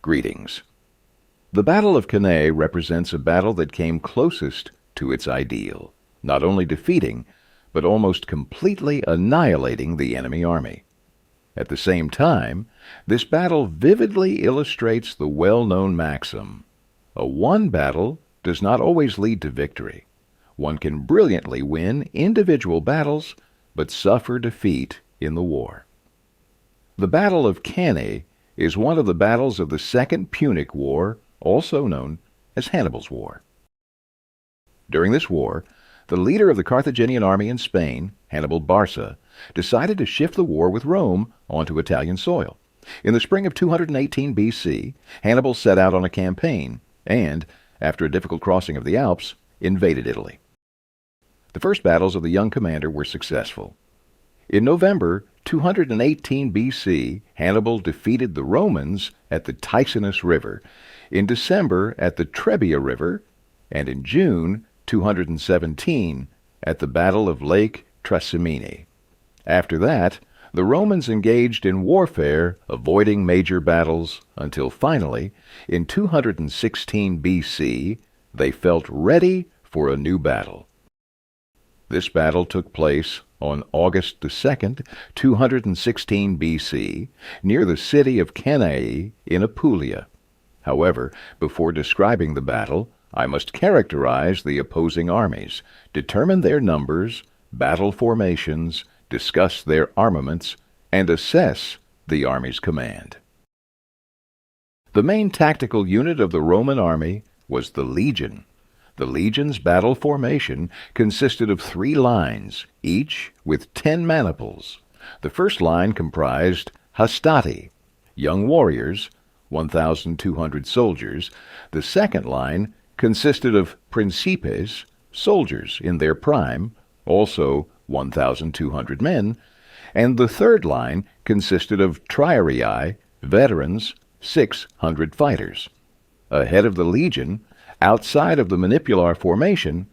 Greetings. The Battle of Cannae represents a battle that came closest to its ideal, not only defeating, but almost completely annihilating the enemy army. At the same time, this battle vividly illustrates the well-known maxim: a won battle does not always lead to victory. One can brilliantly win individual battles, but suffer defeat in the war. The Battle of Cannae is one of the battles of the Second Punic War, also known as Hannibal's War. During this war, the leader of the Carthaginian army in Spain, Hannibal Barca, decided to shift the war with Rome onto Italian soil. In the spring of 218 BC, Hannibal set out on a campaign and, after a difficult crossing of the Alps, invaded Italy. The first battles of the young commander were successful. In November 218 BC, Hannibal defeated the Romans at the Ticinus River, in December at the Trebia River, and in June 217 at the Battle of Lake Trasimene. After that, the Romans engaged in warfare, avoiding major battles, until finally, in 216 BC, they felt ready for a new battle. This battle took place on August 2nd, 216 BC, near the city of Cannae in Apulia. However, before describing the battle, I must characterize the opposing armies, determine their numbers, battle formations, discuss their armaments, and assess the army's command. The main tactical unit of the Roman army was the legion. The legion's battle formation consisted of 3 lines, each with 10 maniples. The first line comprised hastati, young warriors, 1,200 soldiers. The second line consisted of principes, soldiers in their prime, also 1,200 men, and the third line consisted of triarii, veterans, 600 fighters. Ahead of the legion, outside of the manipular formation,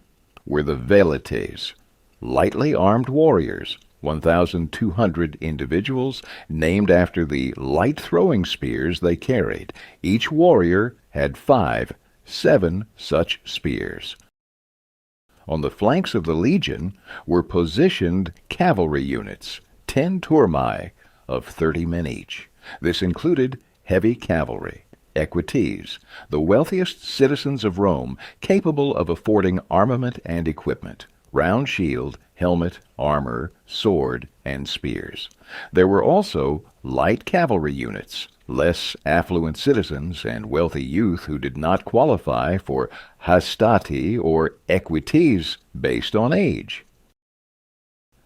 were the velites, lightly armed warriors, 1,200 individuals named after the light throwing spears they carried. Each warrior had 7 such spears. On the flanks of the legion were positioned cavalry units, 10 turmi of 30 men each. This included heavy cavalry, equites, the wealthiest citizens of Rome, capable of affording armament and equipment, round shield, helmet, armor, sword, and spears. There were also light cavalry units, less affluent citizens and wealthy youth who did not qualify for hastati or equites based on age.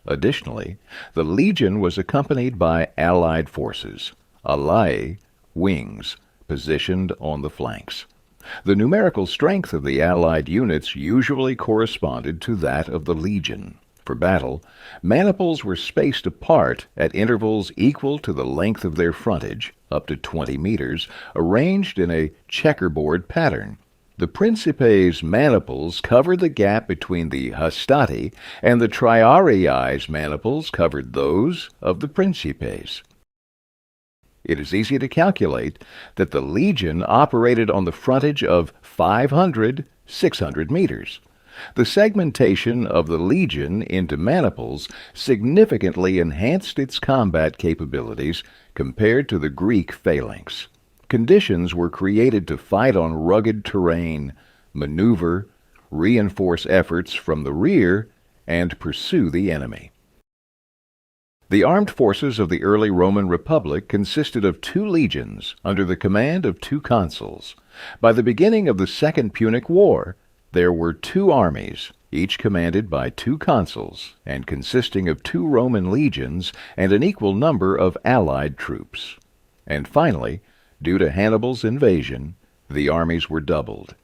Additionally, the legion was accompanied by allied forces, alae, wings, positioned on the flanks. The numerical strength of the allied units usually corresponded to that of the legion. For battle, maniples were spaced apart at intervals equal to the length of their frontage, up to 20 meters, arranged in a checkerboard pattern. The principes' maniples covered the gap between the hastati, and the triarii's maniples covered those of the principes. It is easy to calculate that the legion operated on the frontage of 600 meters. The segmentation of the legion into maniples significantly enhanced its combat capabilities compared to the Greek phalanx. Conditions were created to fight on rugged terrain, maneuver, reinforce efforts from the rear, and pursue the enemy. The armed forces of the early Roman Republic consisted of 2 legions under the command of 2 consuls. By the beginning of the Second Punic War, there were 2 armies, each commanded by 2 consuls, and consisting of 2 Roman legions and an equal number of allied troops. And finally, due to Hannibal's invasion, the armies were doubled.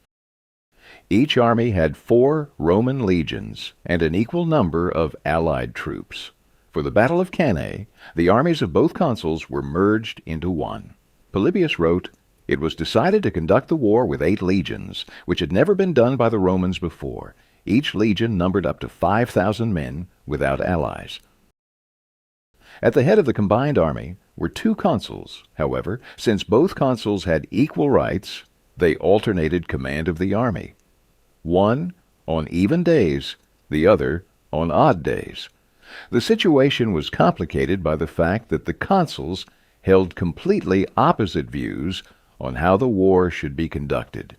Each army had 4 Roman legions and an equal number of allied troops. For the Battle of Cannae, the armies of both consuls were merged into one. Polybius wrote, "It was decided to conduct the war with 8 legions, which had never been done by the Romans before. Each legion numbered up to 5,000 men without allies." At the head of the combined army were two consuls. However, since both consuls had equal rights, they alternated command of the army. One on even days, the other on odd days. The situation was complicated by the fact that the consuls held completely opposite views on how the war should be conducted.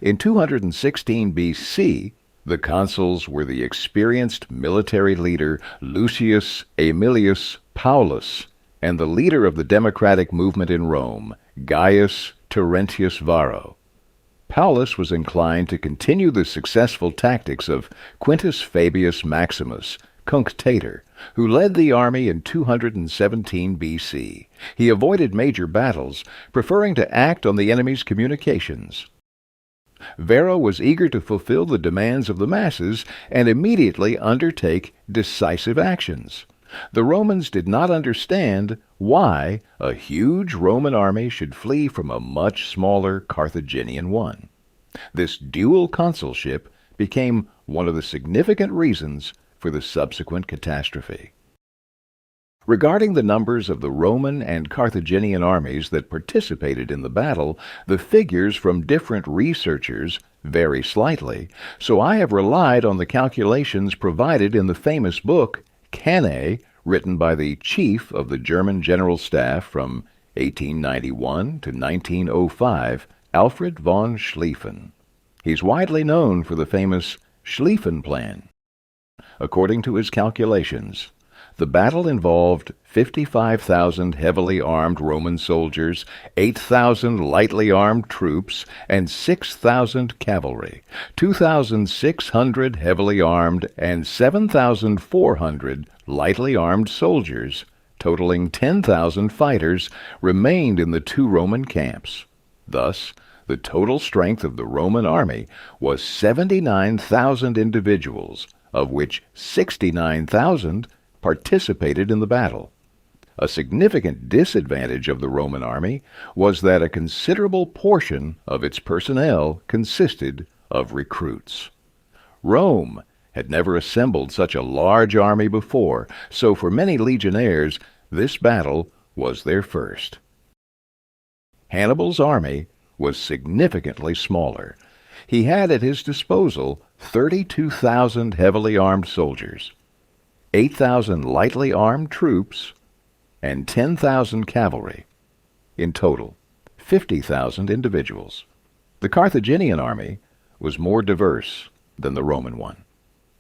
In 216 BC, the consuls were the experienced military leader Lucius Aemilius Paulus and the leader of the democratic movement in Rome, Gaius Terentius Varro. Paulus was inclined to continue the successful tactics of Quintus Fabius Maximus, Cunctator, who led the army in 217 BC. He avoided major battles, preferring to act on the enemy's communications. Varro was eager to fulfill the demands of the masses and immediately undertake decisive actions. The Romans did not understand why a huge Roman army should flee from a much smaller Carthaginian one. This dual consulship became one of the significant reasons for the subsequent catastrophe. Regarding the numbers of the Roman and Carthaginian armies that participated in the battle, the figures from different researchers vary slightly, so I have relied on the calculations provided in the famous book Cannae, written by the chief of the German General Staff from 1891 to 1905, Alfred von Schlieffen. He's widely known for the famous Schlieffen Plan. According to his calculations, the battle involved 55,000 heavily armed Roman soldiers, 8,000 lightly armed troops, and 6,000 cavalry, 2,600 heavily armed, and 7,400 lightly armed soldiers, totaling 10,000 fighters, remained in the two Roman camps. Thus, the total strength of the Roman army was 79,000 individuals, of which 69,000 participated in the battle. A significant disadvantage of the Roman army was that a considerable portion of its personnel consisted of recruits. Rome had never assembled such a large army before, so for many legionnaires, this battle was their first. Hannibal's army was significantly smaller. He had at his disposal 32,000 heavily armed soldiers, 8,000 lightly armed troops, and 10,000 cavalry. In total, 50,000 individuals. The Carthaginian army was more diverse than the Roman one.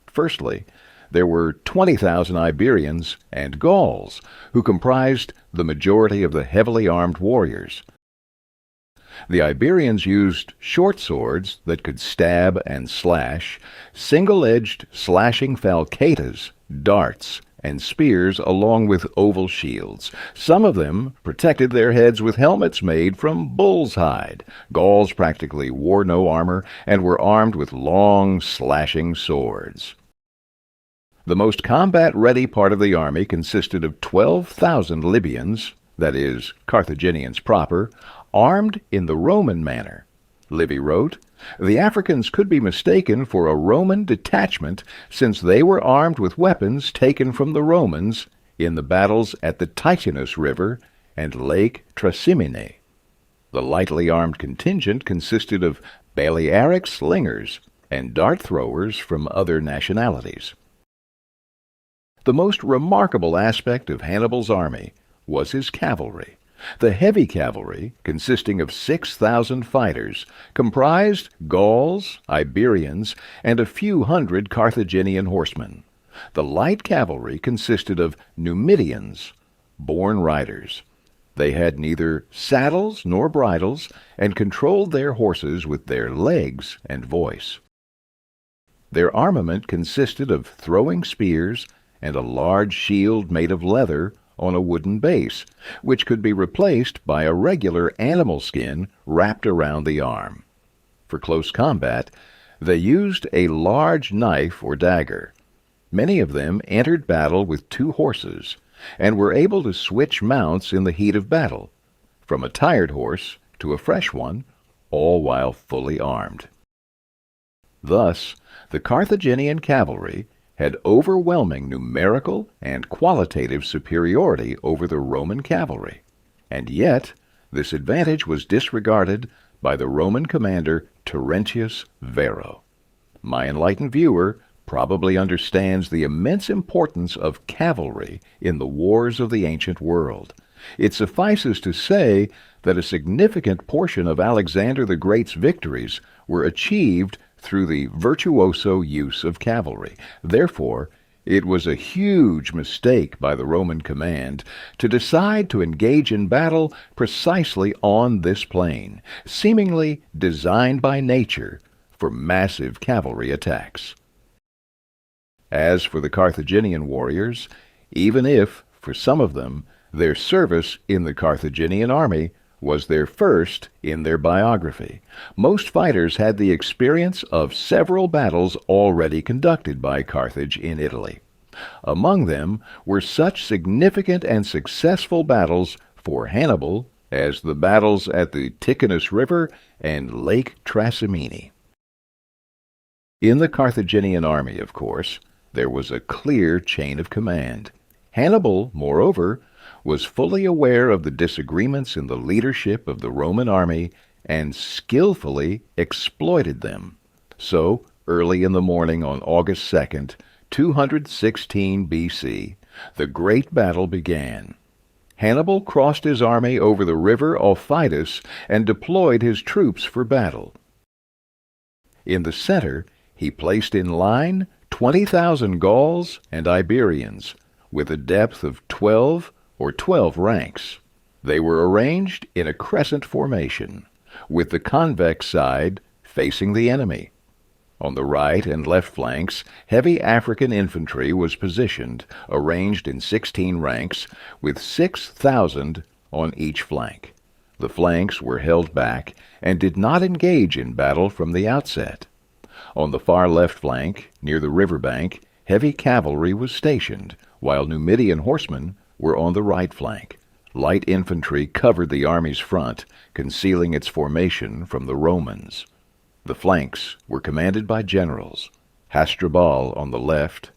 Firstly, there were 20,000 Iberians and Gauls, who comprised the majority of the heavily armed warriors. The Iberians used short swords that could stab and slash, single-edged slashing falcatas, darts, and spears along with oval shields. Some of them protected their heads with helmets made from bull's hide. Gauls practically wore no armor and were armed with long, slashing swords. The most combat-ready part of the army consisted of 12,000 Libyans, that is, Carthaginians proper, armed in the Roman manner. Livy wrote, "The Africans could be mistaken for a Roman detachment since they were armed with weapons taken from the Romans in the battles at the Ticinus River and Lake Trasimene." The lightly armed contingent consisted of Balearic slingers and dart-throwers from other nationalities. The most remarkable aspect of Hannibal's army was his cavalry. The heavy cavalry, consisting of 6,000 fighters, comprised Gauls, Iberians, and a few hundred Carthaginian horsemen. The light cavalry consisted of Numidians, born riders. They had neither saddles nor bridles, and controlled their horses with their legs and voice. Their armament consisted of throwing spears and a large shield made of leather on a wooden base, which could be replaced by a regular animal skin wrapped around the arm. For close combat, they used a large knife or dagger. Many of them entered battle with 2 horses, and were able to switch mounts in the heat of battle, from a tired horse to a fresh one, all while fully armed. Thus, the Carthaginian cavalry had overwhelming numerical and qualitative superiority over the Roman cavalry, and yet this advantage was disregarded by the Roman commander Terentius Varro. My enlightened viewer probably understands the immense importance of cavalry in the wars of the ancient world. It suffices to say that a significant portion of Alexander the Great's victories were achieved through the virtuoso use of cavalry. Therefore, it was a huge mistake by the Roman command to decide to engage in battle precisely on this plain, seemingly designed by nature for massive cavalry attacks. As for the Carthaginian warriors, even if, for some of them, their service in the Carthaginian army was their first in their biography, most fighters had the experience of several battles already conducted by Carthage in Italy. Among them were such significant and successful battles for Hannibal as the battles at the Ticinus River and Lake Trasimene. In the Carthaginian army, of course, there was a clear chain of command. Hannibal, moreover, was fully aware of the disagreements in the leadership of the Roman army and skillfully exploited them. So, early in the morning on August 2nd, 216 B.C., the great battle began. Hannibal crossed his army over the river Aufidus and deployed his troops for battle. In the center, he placed in line 20,000 Gauls and Iberians, with a depth of 12 ranks. They were arranged in a crescent formation, with the convex side facing the enemy. On the right and left flanks, heavy African infantry was positioned, arranged in 16 ranks, with 6,000 on each flank. The flanks were held back and did not engage in battle from the outset. On the far left flank, near the riverbank, heavy cavalry was stationed, while Numidian horsemen were on the right flank. Light infantry covered the army's front, concealing its formation from the Romans. The flanks were commanded by generals, Hasdrubal on the left,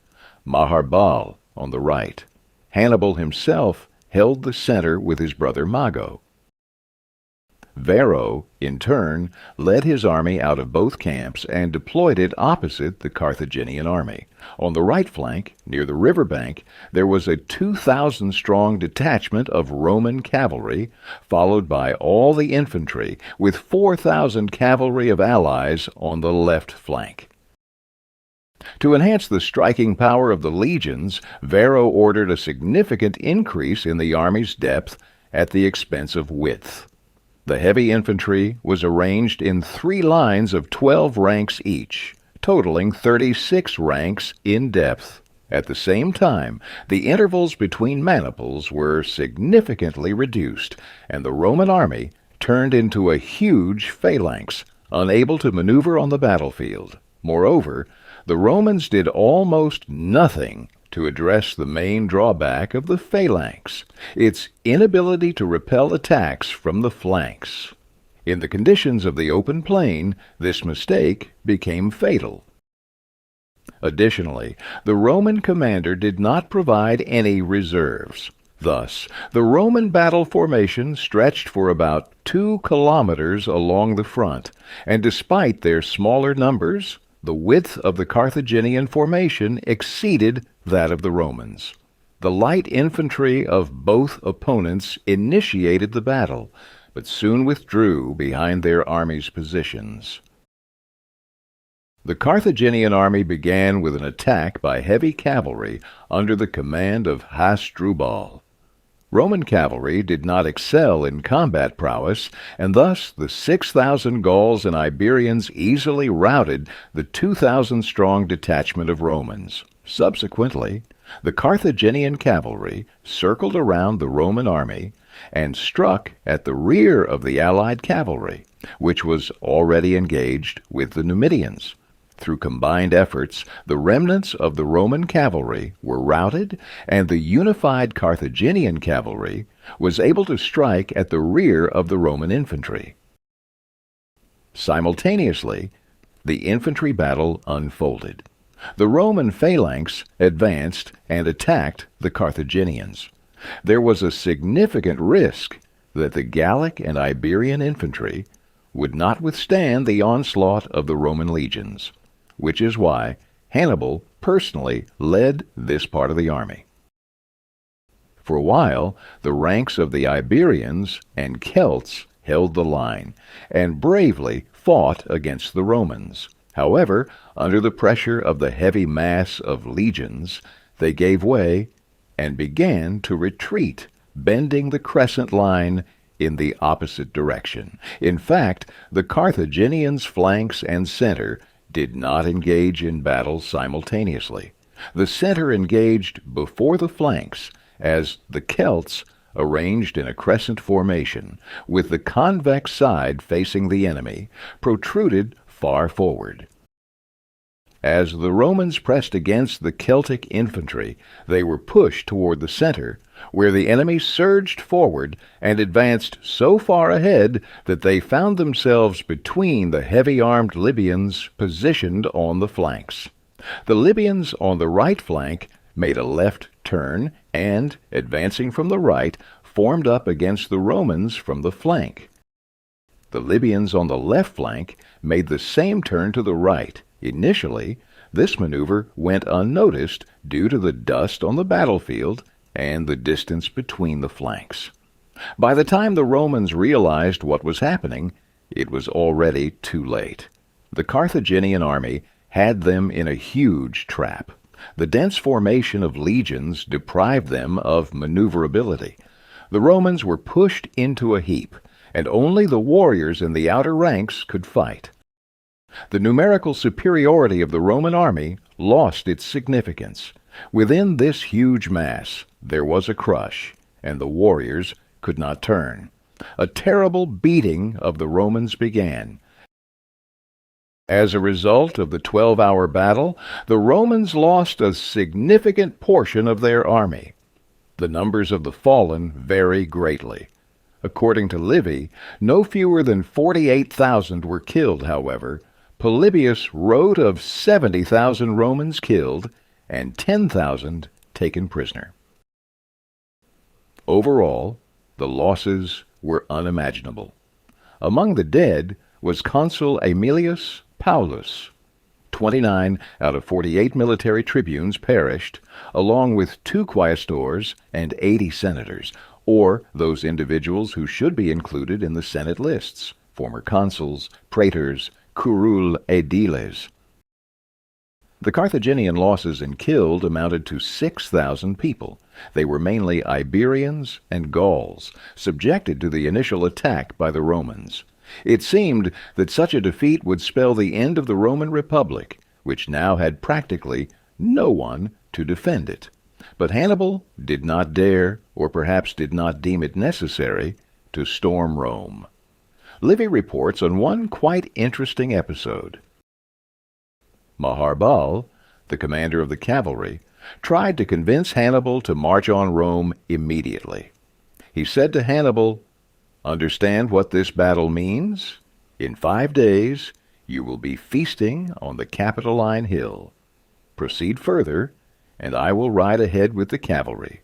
Maharbal on the right. Hannibal himself held the center with his brother Mago. Varro, in turn, led his army out of both camps and deployed it opposite the Carthaginian army. On the right flank, near the riverbank, there was a 2,000-strong detachment of Roman cavalry, followed by all the infantry, with 4,000 cavalry of allies on the left flank. To enhance the striking power of the legions, Varro ordered a significant increase in the army's depth at the expense of width. The heavy infantry was arranged in 3 lines of 12 ranks each, totaling 36 ranks in depth. At the same time, the intervals between maniples were significantly reduced, and the Roman army turned into a huge phalanx, unable to maneuver on the battlefield. Moreover, the Romans did almost nothing to address the main drawback of the phalanx, its inability to repel attacks from the flanks. In the conditions of the open plain, this mistake became fatal. Additionally, the Roman commander did not provide any reserves. Thus, the Roman battle formation stretched for about 2 kilometers along the front, and despite their smaller numbers, the width of the Carthaginian formation exceeded that of the Romans. The light infantry of both opponents initiated the battle, but soon withdrew behind their army's positions. The Carthaginian army began with an attack by heavy cavalry under the command of Hasdrubal. Roman cavalry did not excel in combat prowess, and thus the 6,000 Gauls and Iberians easily routed the 2,000-strong detachment of Romans. Subsequently, the Carthaginian cavalry circled around the Roman army and struck at the rear of the allied cavalry, which was already engaged with the Numidians. Through combined efforts, the remnants of the Roman cavalry were routed, and the unified Carthaginian cavalry was able to strike at the rear of the Roman infantry. Simultaneously, the infantry battle unfolded. The Roman phalanx advanced and attacked the Carthaginians. There was a significant risk that the Gallic and Iberian infantry would not withstand the onslaught of the Roman legions, which is why Hannibal personally led this part of the army. For a while, the ranks of the Iberians and Celts held the line and bravely fought against the Romans. However, under the pressure of the heavy mass of legions, they gave way and began to retreat, bending the crescent line in the opposite direction. In fact, the Carthaginians' flanks and center did not engage in battle simultaneously. The center engaged before the flanks, as the Celts arranged in a crescent formation, with the convex side facing the enemy, protruded far forward. As the Romans pressed against the Celtic infantry, they were pushed toward the center, where the enemy surged forward and advanced so far ahead that they found themselves between the heavy-armed Libyans positioned on the flanks. The Libyans on the right flank made a left turn and, advancing from the right, formed up against the Romans from the flank. The Libyans on the left flank made the same turn to the right. Initially, this maneuver went unnoticed due to the dust on the battlefield and the distance between the flanks. By the time the Romans realized what was happening, it was already too late. The Carthaginian army had them in a huge trap. The dense formation of legions deprived them of maneuverability. The Romans were pushed into a heap, and only the warriors in the outer ranks could fight. The numerical superiority of the Roman army lost its significance. Within this huge mass, there was a crush, and the warriors could not turn. A terrible beating of the Romans began. As a result of the 12-hour battle, the Romans lost a significant portion of their army. The numbers of the fallen vary greatly. According to Livy, no fewer than 48,000 were killed, however. Polybius wrote of 70,000 Romans killed and 10,000 taken prisoner. Overall, the losses were unimaginable. Among the dead was Consul Aemilius Paulus. 29 out of 48 military tribunes perished, along with 2 quaestors and 80 senators, or those individuals who should be included in the Senate lists, former consuls, praetors, curule aediles. The Carthaginian losses in killed amounted to 6,000 people. They were mainly Iberians and Gauls, subjected to the initial attack by the Romans. It seemed that such a defeat would spell the end of the Roman Republic, which now had practically no one to defend it. But Hannibal did not dare, or perhaps did not deem it necessary, to storm Rome. Livy reports on one quite interesting episode. Maharbal, the commander of the cavalry, tried to convince Hannibal to march on Rome immediately. He said to Hannibal, "Understand what this battle means? In 5 days you will be feasting on the Capitoline Hill. Proceed further, and I will ride ahead with the cavalry.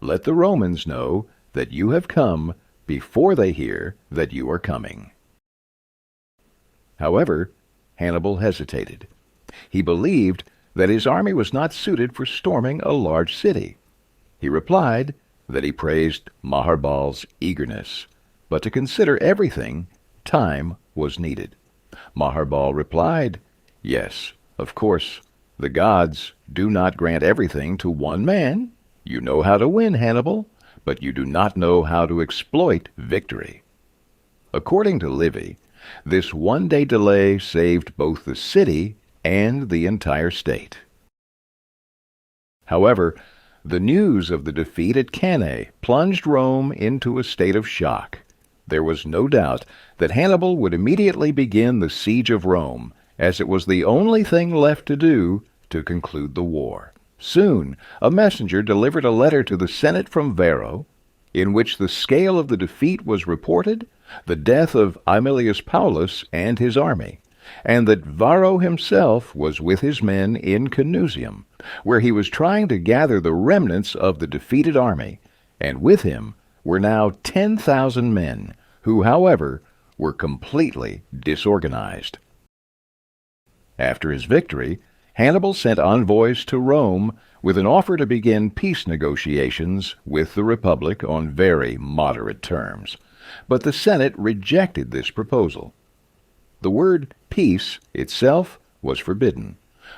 Let the Romans know that you have come before they hear that you are coming." However, Hannibal hesitated. He believed that his army was not suited for storming a large city. He replied that he praised Maharbal's eagerness, but to consider everything, time was needed. Maharbal replied, "Yes, of course, the gods do not grant everything to one man. You know how to win, Hannibal, but you do not know how to exploit victory." According to Livy, this one-day delay saved both the city and the entire state. However, the news of the defeat at Cannae plunged Rome into a state of shock. There was no doubt that Hannibal would immediately begin the siege of Rome, as it was the only thing left to do to conclude the war. Soon, a messenger delivered a letter to the Senate from Varro, in which the scale of the defeat was reported, the death of Aemilius Paulus and his army, and that Varro himself was with his men in Canusium, where he was trying to gather the remnants of the defeated army, and with him were now 10,000 men, who, however, were completely disorganized. After his victory, Hannibal sent envoys to Rome with an offer to begin peace negotiations with the Republic on very moderate terms. But the Senate rejected this proposal. The word peace itself was forbidden.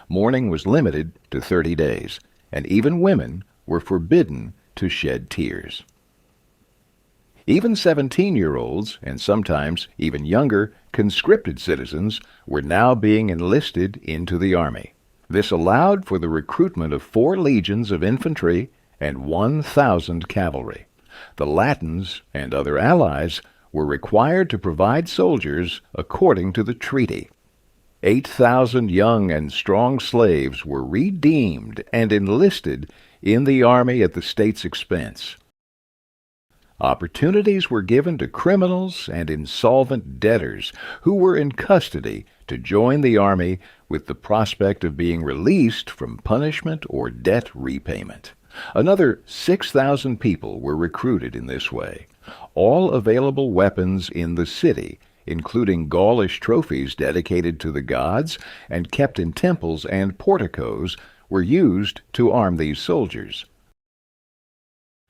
Mourning was limited to 30 days, and even women were forbidden to shed tears. Even 17-year-olds, and sometimes even younger, conscripted citizens were now being enlisted into the army. This allowed for the recruitment of 4 legions of infantry and 1,000 cavalry. The Latins and other allies were required to provide soldiers according to the treaty. 8,000 young and strong slaves were redeemed and enlisted in the army at the state's expense. Opportunities were given to criminals and insolvent debtors who were in custody to join the army with the prospect of being released from punishment or debt repayment. Another 6,000 people were recruited in this way. All available weapons in the city, including Gaulish trophies dedicated to the gods and kept in temples and porticos, were used to arm these soldiers.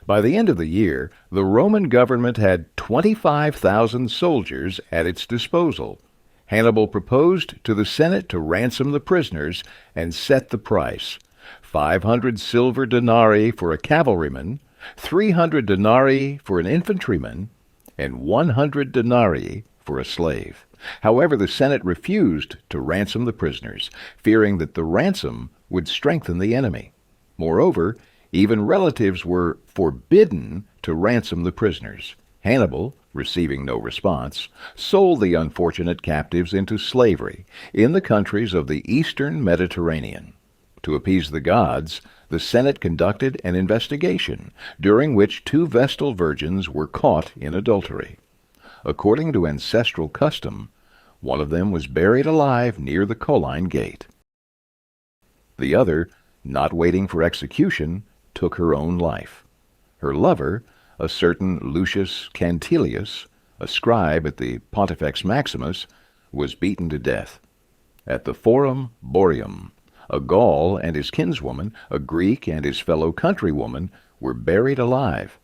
By the end of the year, the Roman government had 25,000 soldiers at its disposal. Hannibal proposed to the Senate to ransom the prisoners and set the price: 500 silver denarii for a cavalryman, 300 denarii for an infantryman, and 100 denarii for a slave. However, the Senate refused to ransom the prisoners, fearing that the ransom would strengthen the enemy. Moreover, even relatives were forbidden to ransom the prisoners. Hannibal, receiving no response, sold the unfortunate captives into slavery in the countries of the eastern Mediterranean. To appease the gods, the Senate conducted an investigation, during which 2 Vestal virgins were caught in adultery. According to ancestral custom, one of them was buried alive near the Colline Gate. The other, not waiting for execution, took her own life. Her lover, a certain Lucius Cantilius, a scribe at the Pontifex Maximus, was beaten to death. At the Forum Boarium, a Gaul and his kinswoman, a Greek and his fellow countrywoman, were buried alive.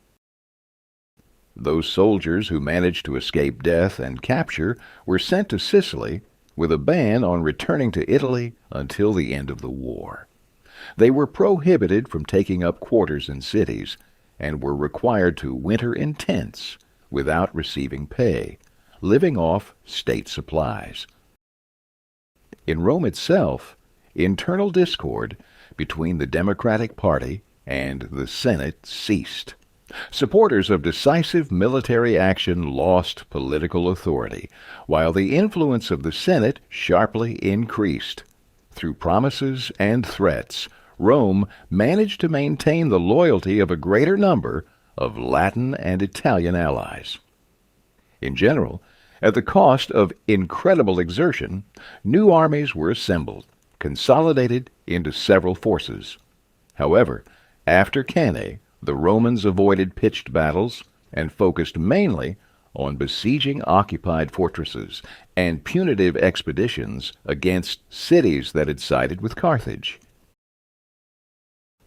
Those soldiers who managed to escape death and capture were sent to Sicily with a ban on returning to Italy until the end of the war. They were prohibited from taking up quarters in cities and were required to winter in tents without receiving pay, living off state supplies. In Rome itself, internal discord between the Democratic Party and the Senate ceased. Supporters of decisive military action lost political authority, while the influence of the Senate sharply increased. Through promises and threats, Rome managed to maintain the loyalty of a greater number of Latin and Italian allies. In general, at the cost of incredible exertion, new armies were assembled, consolidated into several forces. However, after Cannae, the Romans avoided pitched battles and focused mainly on besieging occupied fortresses and punitive expeditions against cities that had sided with Carthage.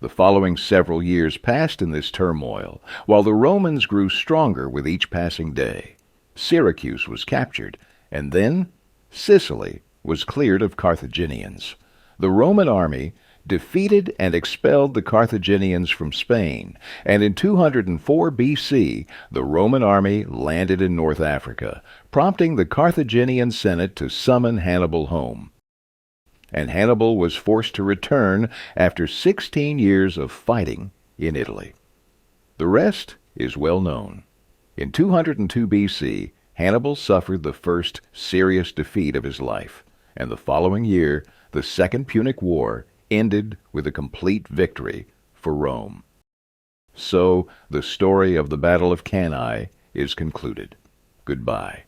The following several years passed in this turmoil, while the Romans grew stronger with each passing day. Syracuse was captured, and then Sicily was cleared of Carthaginians. The Roman army defeated and expelled the Carthaginians from Spain, and in 204 BC the Roman army landed in North Africa, prompting the Carthaginian Senate to summon Hannibal home. And Hannibal was forced to return after 16 years of fighting in Italy. The rest is well known. In 202 BC, Hannibal suffered the first serious defeat of his life, and the following year, the Second Punic War ended with a complete victory for Rome. So, the story of the Battle of Cannae is concluded. Goodbye.